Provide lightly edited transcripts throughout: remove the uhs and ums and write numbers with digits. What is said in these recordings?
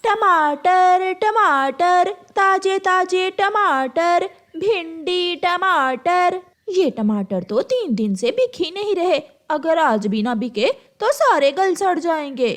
टमाटर टमाटर, ताजे ताजे टमाटर, भिंडी टमाटर। ये टमाटर तो 3 दिन से बिक ही नहीं रहे। अगर आज भी ना बिके तो सारे गल सड़ जाएंगे।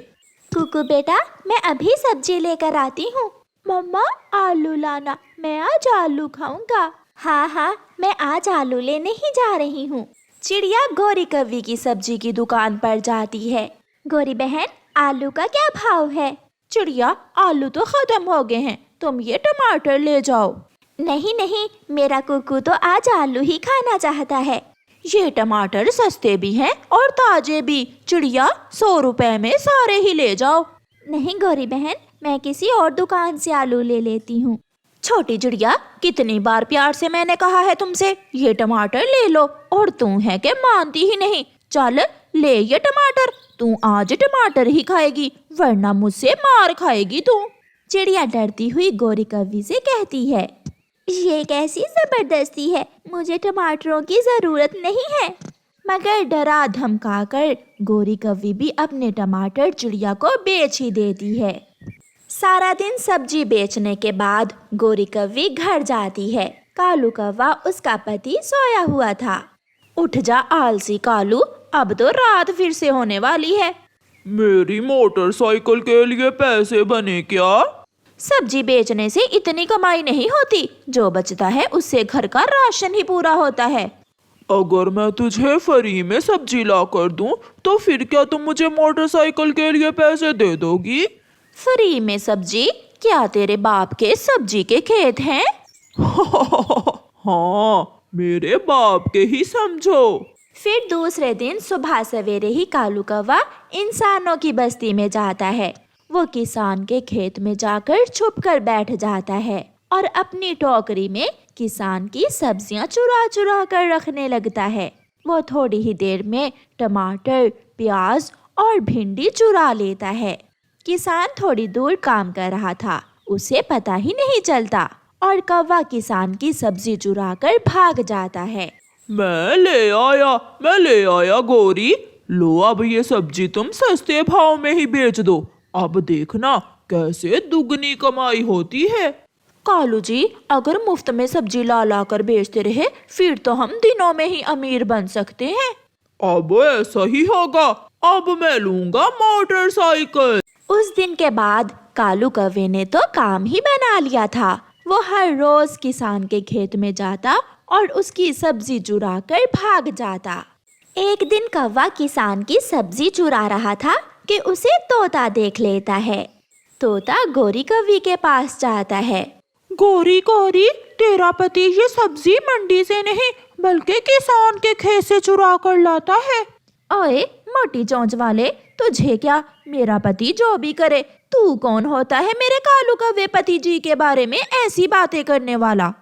कुकू बेटा, मैं अभी सब्जी लेकर आती हूँ। मम्मा आलू लाना, मैं आज आलू खाऊंगा। हाँ हाँ, मैं आज आलू लेने ही जा रही हूँ। चिड़िया गौरी कव्वी की सब्जी की दुकान पर जाती है। गौरी बहन, आलू का क्या भाव है? चिड़िया, आलू तो खत्म हो गए हैं, तुम ये टमाटर ले जाओ। नहीं नहीं, मेरा कुकू तो आज आलू ही खाना चाहता है। ये टमाटर सस्ते भी हैं और ताजे भी। चिड़िया, 100 रुपए में सारे ही ले जाओ। नहीं गौरी बहन, मैं किसी और दुकान से आलू ले लेती हूँ। छोटी चिड़िया, कितनी बार प्यार से मैंने कहा है तुमसे ये टमाटर ले लो, और तू है कि मानती ही नहीं। चल ले ये टमाटर, तू आज टमाटर ही खाएगी वरना मुझसे मार खाएगी तू। चिड़िया डरती हुई गौरी कव्वी से कहती है, ये कैसी जबरदस्ती है, मुझे टमाटरों की जरूरत नहीं है। मगर डरा धमका कर गौरी कव्वी भी अपने टमाटर चिड़िया को बेच ही देती है। सारा दिन सब्जी बेचने के बाद गौरी कव्वी घर जाती है। कालू कौवा उसका पति सोया हुआ था। उठ जा आलसी कालू, अब तो रात फिर से होने वाली है। मेरी मोटरसाइकिल के लिए पैसे बने क्या? सब्जी बेचने से इतनी कमाई नहीं होती, जो बचता है उससे घर का राशन ही पूरा होता है। अगर मैं तुझे फ्री में सब्जी ला कर दूं, तो फिर क्या तुम मुझे मोटरसाइकिल के लिए पैसे दे दोगी? फ्री में सब्जी? क्या तेरे बाप के सब्जी के खेत हैं? हाँ, मेरे बाप के ही समझो। फिर दूसरे दिन सुबह सवेरे ही कालू कौवा इंसानों की बस्ती में जाता है। वो किसान के खेत में जाकर छुप कर बैठ जाता है और अपनी टोकरी में किसान की सब्जियां चुरा चुरा कर रखने लगता है। वो थोड़ी ही देर में टमाटर, प्याज और भिंडी चुरा लेता है। किसान थोड़ी दूर काम कर रहा था, उसे पता ही नहीं चलता और कौवा किसान की सब्जी चुरा कर भाग जाता है। मैं ले आया गौरी। लो, अब ये सब्जी तुम सस्ते भाव में ही बेच दो। अब देखना कैसे दुगनी कमाई होती है। कालू जी, अगर मुफ्त में सब्जी ला ला कर बेचते रहे फिर तो हम दिनों में ही अमीर बन सकते हैं। अब ऐसा ही होगा, अब मैं लूंगा मोटरसाइकिल। उस दिन के बाद कालू कौवे ने तो काम ही बना लिया था। वो हर रोज किसान के खेत में जाता और उसकी सब्जी चुरा कर भाग जाता। एक दिन कौवा किसान की सब्जी चुरा रहा था कि उसे तोता देख लेता है। तोता गौरी कव्वी के पास जाता है। गौरी गौरी, तेरा पति ये सब्जी मंडी से नहीं बल्कि किसान के खेत से चुरा कर लाता है। ओए मोटी चोंच वाले, तुझे क्या, मेरा पति जो भी करे, तू कौन होता है मेरे कालू कव्वे पति जी के बारे में ऐसी बातें करने वाला?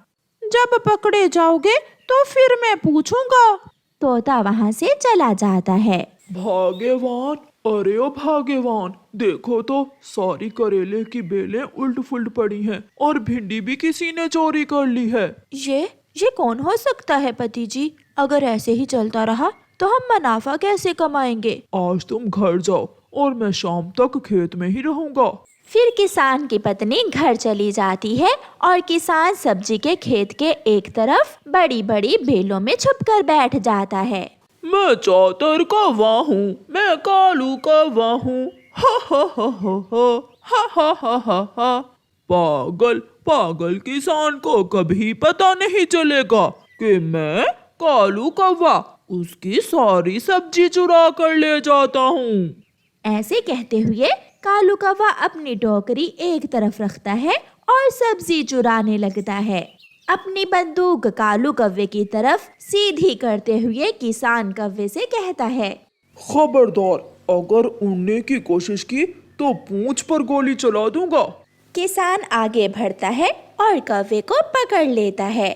जब पकड़े जाओगे तो फिर मैं पूछूंगा। तोता वहाँ से चला जाता है। भाग्यवान, अरे ओ भाग्यवान, देखो तो सारी करेले की बेलें उल्ट फुल्ट पड़ी हैं और भिंडी भी किसी ने चोरी कर ली है। ये कौन हो सकता है पति जी? अगर ऐसे ही चलता रहा तो हम मुनाफा कैसे कमाएंगे? आज तुम घर जाओ और मैं शाम तक खेत में ही रहूंगा। फिर किसान की पत्नी घर चली जाती है और किसान सब्जी के खेत के एक तरफ बड़ी बड़ी बेलों में छुपकर बैठ जाता है। मैं चौतर कौवा हूँ, मैं कालू कौवा हूँ। हा हा हा हा हा हा हा हा हा। पागल पागल किसान को कभी पता नहीं चलेगा कि मैं कालू कौवा उसकी सारी सब्जी चुरा कर ले जाता हूँ। ऐसे कहते हुए कालू कौवा अपनी टोकरी एक तरफ रखता है और सब्जी चुराने लगता है। अपनी बंदूक कालू कौवे की तरफ सीधी करते हुए किसान कौवे से कहता है, खबरदार, अगर उड़ने की कोशिश की तो पूंछ पर गोली चला दूंगा। किसान आगे बढ़ता है और कौवे को पकड़ लेता है।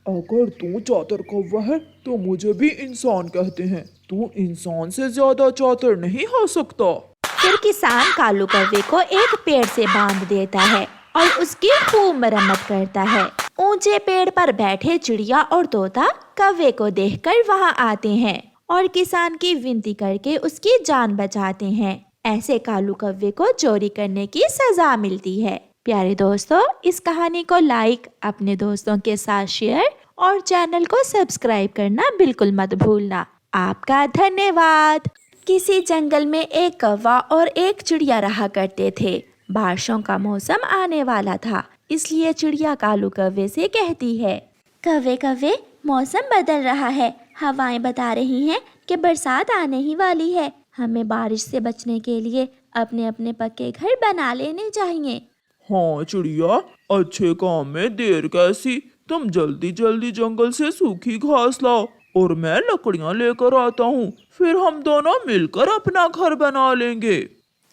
अगर तू चातर कौवा है तो मुझे भी इंसान कहते हैं। तू इंसान से ज्यादा चातर नहीं हो सकता। फिर किसान कालू कौवे को एक पेड़ से बांध देता है और उसकी खूब मरम्मत करता है। ऊंचे पेड़ पर बैठे चिड़िया और तोता कौवे को देखकर वहां आते हैं और किसान की विनती करके उसकी जान बचाते हैं। ऐसे कालू कौवे को चोरी करने की सजा मिलती है। प्यारे दोस्तों, इस कहानी को लाइक, अपने दोस्तों के साथ शेयर और चैनल को सब्सक्राइब करना बिल्कुल मत भूलना। आपका धन्यवाद। किसी जंगल में एक कौवा और एक चिड़िया रहा करते थे। बारिशों का मौसम आने वाला था, इसलिए चिड़िया कालू कौवे से कहती है, कौवे कौवे, मौसम बदल रहा है, हवाएं बता रही हैं कि बरसात आने ही वाली है। हमें बारिश से बचने के लिए अपने अपने पक्के घर बना लेने चाहिए। हाँ चिड़िया, अच्छे काम में देर कैसी। तुम जल्दी जल्दी जंगल से सूखी घास लाओ और मैं लकड़ियाँ लेकर आता हूँ। फिर हम दोनों मिलकर अपना घर बना लेंगे।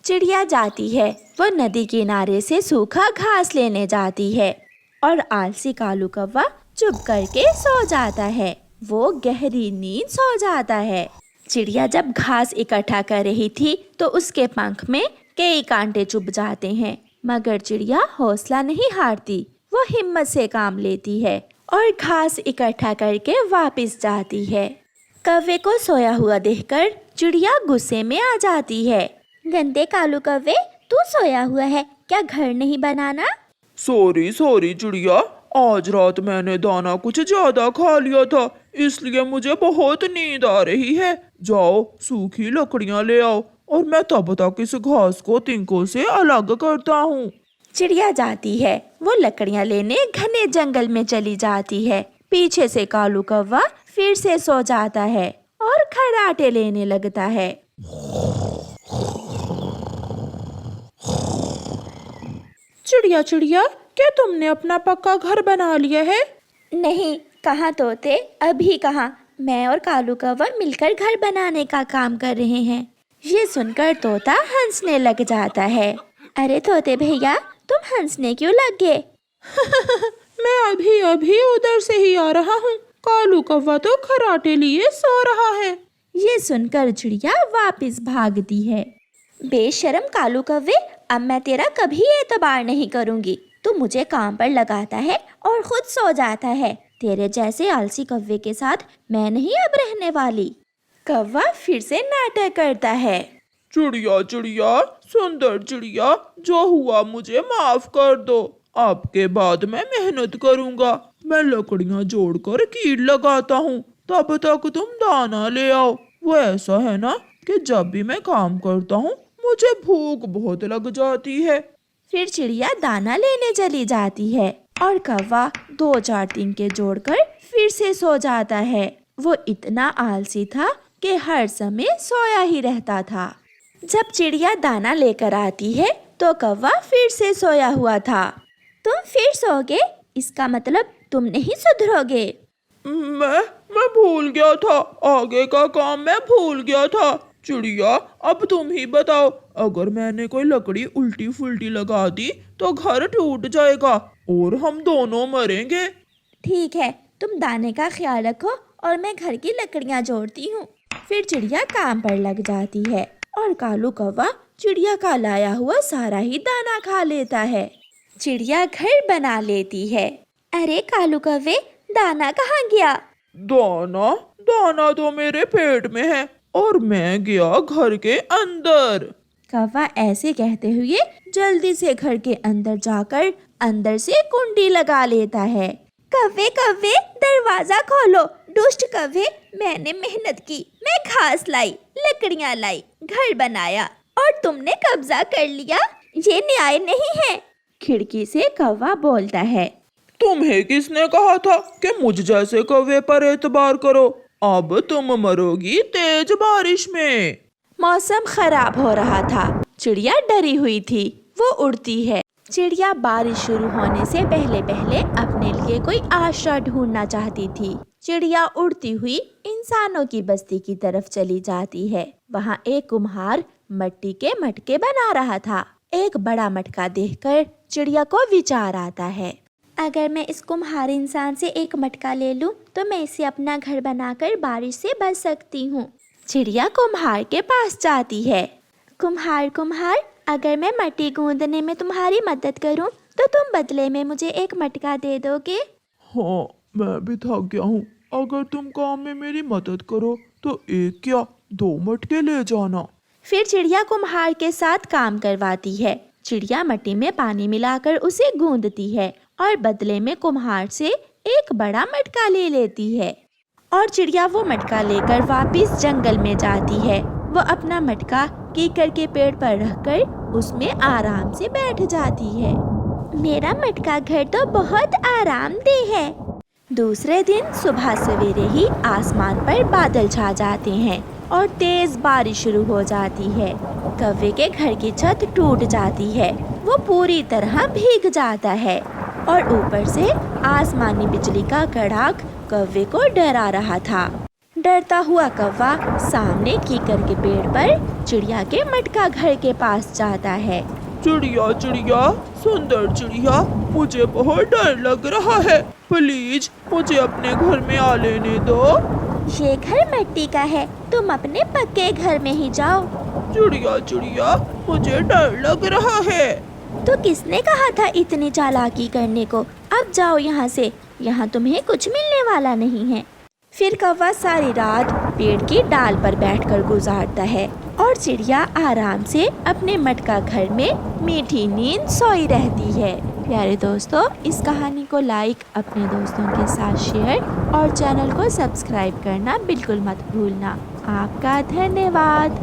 चिड़िया जाती है। वो नदी किनारे से सूखा घास लेने जाती है और आलसी कालू कौवा चुप करके सो जाता है। वो गहरी नींद सो जाता है। चिड़िया जब घास इकट्ठा कर रही थी तो उसके पंख में कई कांटे चुभ जाते हैं, मगर चिड़िया हौसला नहीं हारती। वो हिम्मत से काम लेती है और घास इकट्ठा करके वापस जाती है। कौवे को सोया हुआ देखकर चिड़िया गुस्से में आ जाती है। गंदे कालू कौवे, तू सोया हुआ है, क्या घर नहीं बनाना? सॉरी सॉरी चिड़िया, आज रात मैंने दाना कुछ ज्यादा खा लिया था, इसलिए मुझे बहुत नींद आ रही है। जाओ सूखी लकड़ियाँ ले आओ और मैं तब तक इस घास को तिनकों से अलग करता हूँ। चिड़िया जाती है। वो लकड़ियाँ लेने घने जंगल में चली जाती है। पीछे से कालू कौवा फिर से सो जाता है और खर्राटे लेने लगता है। चिड़िया चिड़िया, क्या तुमने अपना पक्का घर बना लिया है? नहीं, कहाँ तोते, अभी कहाँ। मैं और कालू कौवा मिलकर घर बनाने का काम कर रहे हैं। ये सुनकर तोता हंसने लग जाता है। अरे तोते भैया, तुम हंसने क्यों लग गए? मैं अभी अभी उधर से ही आ रहा हूँ। कालू कौवा तो खर्राटे लिए सो रहा है। ये सुनकर चिड़िया वापस भागती है। बेशरम कालू कौवे, अब मैं तेरा कभी एतबार नहीं करूँगी। तू मुझे काम पर लगाता है और खुद सो जाता है। तेरे जैसे आलसी कौवे के साथ मैं नहीं अब रहने वाली। कौवा फिर से नाटक करता है। चिड़िया चिड़िया, सुंदर चिड़िया, जो हुआ मुझे माफ कर दो। आपके बाद मैं मेहनत करूँगा। मैं लकड़ियाँ जोड़कर कील लगाता हूँ, तब तक तुम दाना ले आओ। वो ऐसा है ना कि जब भी मैं काम करता हूँ मुझे भूख बहुत लग जाती है। फिर चिड़िया दाना लेने चली जाती है और कौवा 2-4 तिनके जोड़कर फिर से सो जाता है। वो इतना आलसी था कि हर समय सोया ही रहता था। जब चिड़िया दाना लेकर आती है तो कौवा फिर से सोया हुआ था। तुम फिर सोगे? इसका मतलब तुम नहीं सुधरोगे। मैं भूल गया था, आगे का काम मैं भूल गया था। चिड़िया, अब तुम ही बताओ, अगर मैंने कोई लकड़ी उल्टी फुल्टी लगा दी तो घर टूट जाएगा और हम दोनों मरेंगे। ठीक है, तुम दाने का ख्याल रखो और मैं घर की लकड़ियाँ जोड़ती हूँ। फिर चिड़िया काम पर लग जाती है और कालू कौवा चिड़िया का लाया हुआ सारा ही दाना खा लेता है। चिड़िया घर बना लेती है। अरे कालू कौवे, दाना कहाँ गया? दाना दाना तो मेरे पेट में है और मैं गया घर के अंदर। कौवा ऐसे कहते हुए जल्दी से घर के अंदर जाकर अंदर से कुंडी लगा लेता है। कौवे कौवे, दरवाजा खोलो। दुष्ट कौवे, मैंने मेहनत की, मैं घास लाई, लकड़ियाँ लाई, घर बनाया और तुमने कब्जा कर लिया। ये न्याय नहीं है। खिड़की से कौवा बोलता है। तुम्हें किसने कहा था कि मुझ जैसे कौवे पर एतबार करो? अब तुम मरोगी तेज बारिश में। मौसम खराब हो रहा था। चिड़िया डरी हुई थी। वो उड़ती है। चिड़िया बारिश शुरू होने से पहले पहले अपने लिए कोई आश्रय ढूंढना चाहती थी। चिड़िया उड़ती हुई इंसानों की बस्ती की तरफ चली जाती है। वहाँ एक कुम्हार मिट्टी के मटके बना रहा था। एक बड़ा मटका देखकर चिड़िया को विचार आता है। अगर मैं इस कुम्हार इंसान से एक मटका ले लूं तो मैं इसे अपना घर बनाकर बारिश से बच सकती हूँ। चिड़िया कुम्हार के पास जाती है। कुम्हार कुम्हार, अगर मैं मिट्टी गूंदने में तुम्हारी मदद करूं तो तुम बदले में मुझे एक मटका दे दोगे? हाँ, मैं भी थक गया हूँ। अगर तुम काम में मेरी मदद करो तो एक क्या 2 मटके ले जाना। फिर चिड़िया कुम्हार के साथ काम करवाती है। चिड़िया मिट्टी में पानी मिलाकर उसे गूंदती है और बदले में कुम्हार से एक बड़ा मटका ले लेती है। और चिड़िया वो मटका लेकर वापस जंगल में जाती है। वो अपना मटका कीकर के पेड़ पर रखकर उसमें आराम से बैठ जाती है। मेरा मटका घर तो बहुत आरामदेह है। दूसरे दिन सुबह सवेरे ही आसमान पर बादल छा जाते हैं और तेज बारिश शुरू हो जाती है। कौवे के घर की छत टूट जाती है। वो पूरी तरह भीग जाता है और ऊपर से आसमानी बिजली का कड़ाक कौवे को डरा रहा था। डरता हुआ कौवा सामने कीकर के पेड़ पर चिड़िया के मटका घर के पास जाता है। चिड़िया चिड़िया, सुंदर चिड़िया, मुझे बहुत डर लग रहा है, प्लीज मुझे अपने घर में आ लेने दो। ये घर मिट्टी का है, तुम अपने पक्के घर में ही जाओ। चिड़िया चिड़िया, मुझे डर लग रहा है। तो किसने कहा था इतनी चालाकी करने को? अब जाओ यहाँ से, यहाँ तुम्हें कुछ मिलने वाला नहीं है। फिर कौवा सारी रात पेड़ की डाल पर बैठकर गुजारता है और चिड़िया आराम से अपने मटका घर में मीठी नींद सोई रहती है। प्यारे दोस्तों, इस कहानी को लाइक, अपने दोस्तों के साथ शेयर और चैनल को सब्सक्राइब करना बिल्कुल मत भूलना। आपका धन्यवाद।